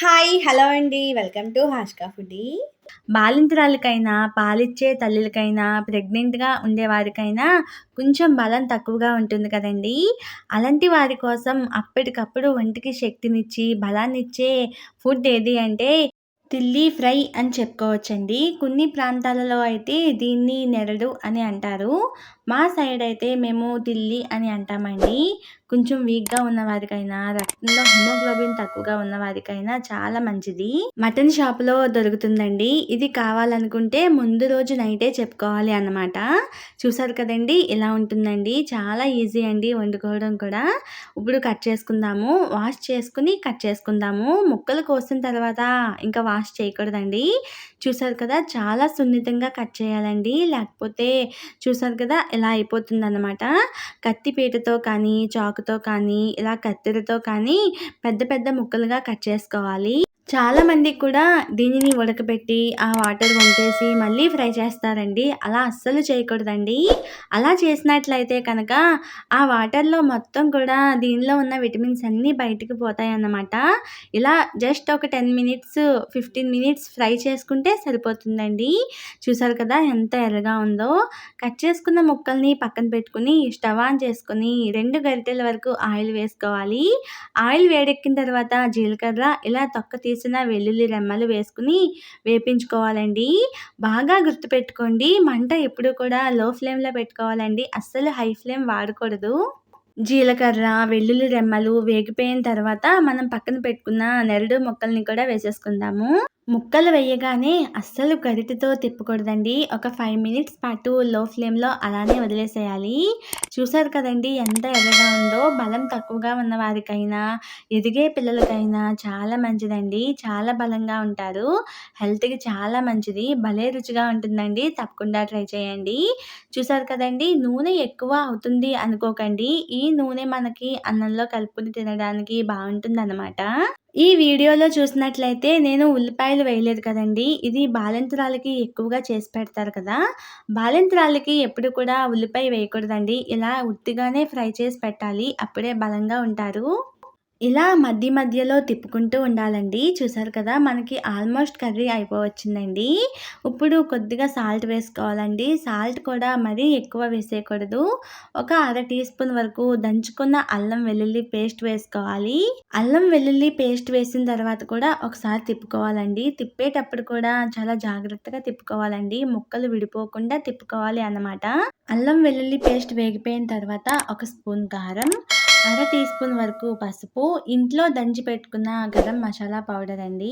Hi! Hello అండి. Welcome to హాష్కా foodie. బాలింతరాలకైనా, పాలిచ్చే తల్లులకైనా, ప్రెగ్నెంట్‌గా ఉండేవారికైనా కొంచెం బలం తక్కువగా ఉంటుంది కదండీ! అలాంటి వారి కోసం అప్పటికప్పుడు ఒంటికి శక్తినిచ్చి, బలాన్నిచ్చే ఫుడ్ ఏది అంటే తిల్లీ ఫ్రై అని చెప్పుకోవచ్చండి. కొన్ని ప్రాంతాలలో అయితే దీన్ని నెరడు అని అంటారు. మా సైడ్ అయితే మేము తిల్లి అని అంటామండి. కొంచెం వీక్‌గా ఉన్నవారికైనా, రక్తంలో హిమోగ్లోబిన్ తక్కువగా ఉన్నవారికైనా చాలా మంచిది. మటన్ షాప్‌లో దొరుకుతుందండి. ఇది కావాలనుకుంటే ముందు రోజు నైటే చెప్పుకోవాలి అన్నమాట. చూసారు కదండీ! ఇలా ఉంటుందండి. చాలా ఈజీ అండి వండుకోవడం కూడా. ఇప్పుడు కట్ చేసుకుందాము. వాష్ చేసుకొని కట్ చేసుకుందాము. ముక్కలు కోసిన తర్వాత ఇంకా వాష్ చేయకూడదండి. చూసారు కదా! చాలా సున్నితంగా కట్ చేయాలండి. లేకపోతే చూసారు కదా! ఇలా అయిపోతుందన్నమాట. కత్తిపీటతో కానీ, చాకుతో కానీ, ఇలా కత్తెరతో కానీ పెద్ద పెద్ద ముక్కలుగా కట్ చేసుకోవాలి. చాలామంది కూడా దీనిని ఉడకబెట్టి, ఆ వాటర్ వంపేసి మళ్ళీ ఫ్రై చేస్తారండి. అలా అస్సలు చేయకూడదండి. అలా చేసినట్లయితే కనుక ఆ వాటర్‌లో మొత్తం కూడా దీనిలో ఉన్న విటమిన్స్ అన్నీ బయటికి పోతాయన్నమాట. ఇలా జస్ట్ ఒక 10 మినిట్స్, 15 మినిట్స్ ఫ్రై చేసుకుంటే సరిపోతుందండి. చూసారు కదా ఎంత ఎర్రగా ఉందో. కట్ చేసుకున్న ముక్కల్ని పక్కన పెట్టుకొని స్టవ్ ఆన్ చేసుకొని 2 గరిటెల వరకు ఆయిల్ వేసుకోవాలి. ఆయిల్ వేడెక్కిన తర్వాత జీలకర్ర, ఇలా తొక్క తీసిన వెల్లుల్లి రెమ్మలు వేసుకొని వేపించుకోవాలండి. బాగా గుర్తుపెట్టుకోండి, మంట ఎప్పుడు కూడా లో ఫ్లేమ్‌లో పెట్టుకోవాలండి. అస్సలు హై ఫ్లేమ్ వాడకూడదు. జీలకర్ర, వెల్లుల్లి రెమ్మలు వేగిపోయిన తర్వాత మనం పక్కన పెట్టుకున్న నెరడు ముక్కల్ని కూడా వేసేసుకుందాము. ముక్కలు వేయగానే అస్సలు గరిటెతో తిప్పకూడదండి. ఒక 5 మినిట్స్ పాటు లో ఫ్లేమ్‌లో అలానే వదిలేసేయాలి. చూసారు కదండీ ఎంత ఎర్రగా ఉందో. బలం తక్కువగా ఉన్న వారికైనా, ఎదిగే పిల్లలకైనా చాలా మంచిదండి. చాలా బలంగా ఉంటారు. హెల్త్‌కి చాలా మంచిది. భలే రుచిగా ఉంటుందండి. తప్పకుండా ట్రై చేయండి. చూసారు కదండీ! నూనె ఎక్కువ అవుతుంది అనుకోకండి. ఈ నూనె మనకి అన్నంలో కలుపుకొని తినడానికి బావుంటుందనమాట. ఈ వీడియోలో చూసినట్లయితే నేను ఉల్లిపాయలు వేయలేదు కదండీ! ఇది బాలింతరాలకి ఎక్కువగా చేసి పెడతారు కదా! బాలింతరాలకి ఎప్పుడు కూడా ఉల్లిపాయ వేయకూడదండి. ఇలా ఉత్తిగానే ఫ్రై చేసి పెట్టాలి. అప్పుడే బలంగా ఉంటారు. ఇలా మధ్య మధ్యలో తిప్పుకుంటూ ఉండాలండి. చూసారు కదా! మనకి ఆల్మోస్ట్ కర్రీ అయిపోవచ్చిందండి. ఇప్పుడు కొద్దిగా సాల్ట్ వేసుకోవాలండి. సాల్ట్ కూడా మరీ ఎక్కువ వేసేయకూడదు. ఒక అర టీ స్పూన్ వరకు దంచుకున్న అల్లం వెల్లుల్లి పేస్ట్ వేసుకోవాలి. అల్లం వెల్లుల్లి పేస్ట్ వేసిన తర్వాత కూడా ఒకసారి తిప్పుకోవాలండి. తిప్పేటప్పుడు కూడా చాలా జాగ్రత్తగా తిప్పుకోవాలండి. ముక్కలు విడిపోకుండా తిప్పుకోవాలి అన్నమాట. అల్లం వెల్లుల్లి పేస్ట్ వేగిపోయిన తర్వాత ఒక స్పూన్ కారం, అర టీ స్పూన్ వరకు పసుపు, ఇంట్లో దంచి పెట్టుకున్న గరం మసాలా పౌడర్ అండి.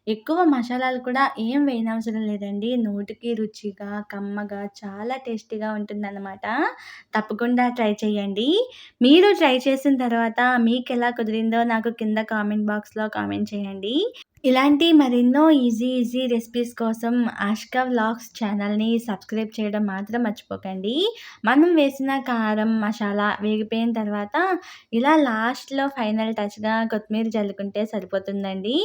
ఎక్కువ మసాలాలు కూడా ఏం వేయనవసరం లేదండి. నోటికి రుచిగా, కమ్మగా చాలా టేస్టీగా ఉంటుందన్నమాట. తప్పకుండా ట్రై చేయండి. మీరు ట్రై చేసిన తర్వాత మీకెలా కుదిరిందో నాకు కింద కామెంట్ బాక్స్‌లో కామెంట్ చేయండి. ఇలాంటి మరెన్నో ఈజీ రెసిపీస్ కోసం ఆష్కా వ్లాగ్స్ ఛానల్‌ని సబ్స్క్రైబ్ చేయడం మాత్రం మర్చిపోకండి. మనం వేసిన కారం, మసాలా వేగిపోయిన తర్వాత ఇలా లాస్ట్‌లో ఫైనల్ టచ్‌గా కొత్తిమీర జల్లుకుంటే సరిపోతుందండి.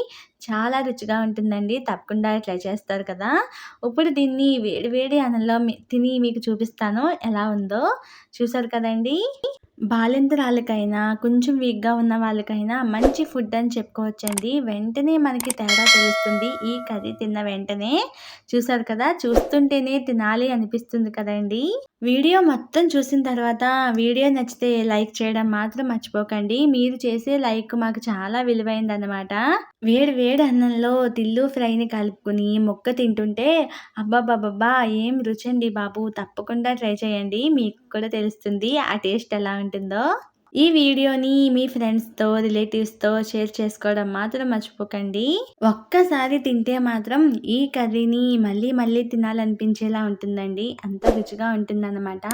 చాలా రుచిగా ఉంటుందండి. తప్పకుండా ట్రై చేస్తారు కదా! ఇప్పుడు దీన్ని వేడి వేడి అన్నంలో తిని మీకు చూపిస్తాను ఎలా ఉందో. చూసారు కదండీ! బాలింతరాలకైనా, కొంచెం వీక్‌గా ఉన్న వాళ్ళకైనా మంచి ఫుడ్ అని చెప్పుకోవచ్చండి. వెంటనే మనకి తేడా తెలుస్తుంది ఈ కర్రీ తిన్న వెంటనే. చూసారు కదా! చూస్తుంటేనే తినాలి అనిపిస్తుంది కదండీ! వీడియో మొత్తం చూసిన తర్వాత వీడియో నచ్చితే లైక్ చేయడం మాత్రం మర్చిపోకండి. మీరు చేసే లైక్ మాకు చాలా విలువైందనమాట. వేడి వేడి అన్నంలో తిల్లు ఫ్రైని కలుపుకొని ముక్క తింటుంటే అబ్బబ్బబ్బబ్బా! ఏం రుచండి బాబు! తప్పకుండా ట్రై చేయండి. మీకు కూడా తెలుస్తుంది ఆ టేస్ట్ ఎలా ఉంటుందో. ఈ వీడియోని మీ ఫ్రెండ్స్‌తో, రిలేటివ్స్‌తో షేర్ చేసుకోవడం మాత్రం మర్చిపోకండి. ఒక్కసారి తింటే మాత్రం ఈ కర్రీని మళ్ళీ మళ్ళీ తినాలనిపించేలా ఉంటుందండి. అంత రుచిగా ఉంటుందన్నమాట.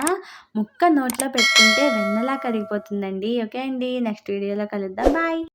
ముక్క నోట్లో పెట్టుకుంటే వెన్నలా కరిగిపోతుందండి. ఓకే అండి. నెక్స్ట్ వీడియోలో కలుద్దాం. బాయ్.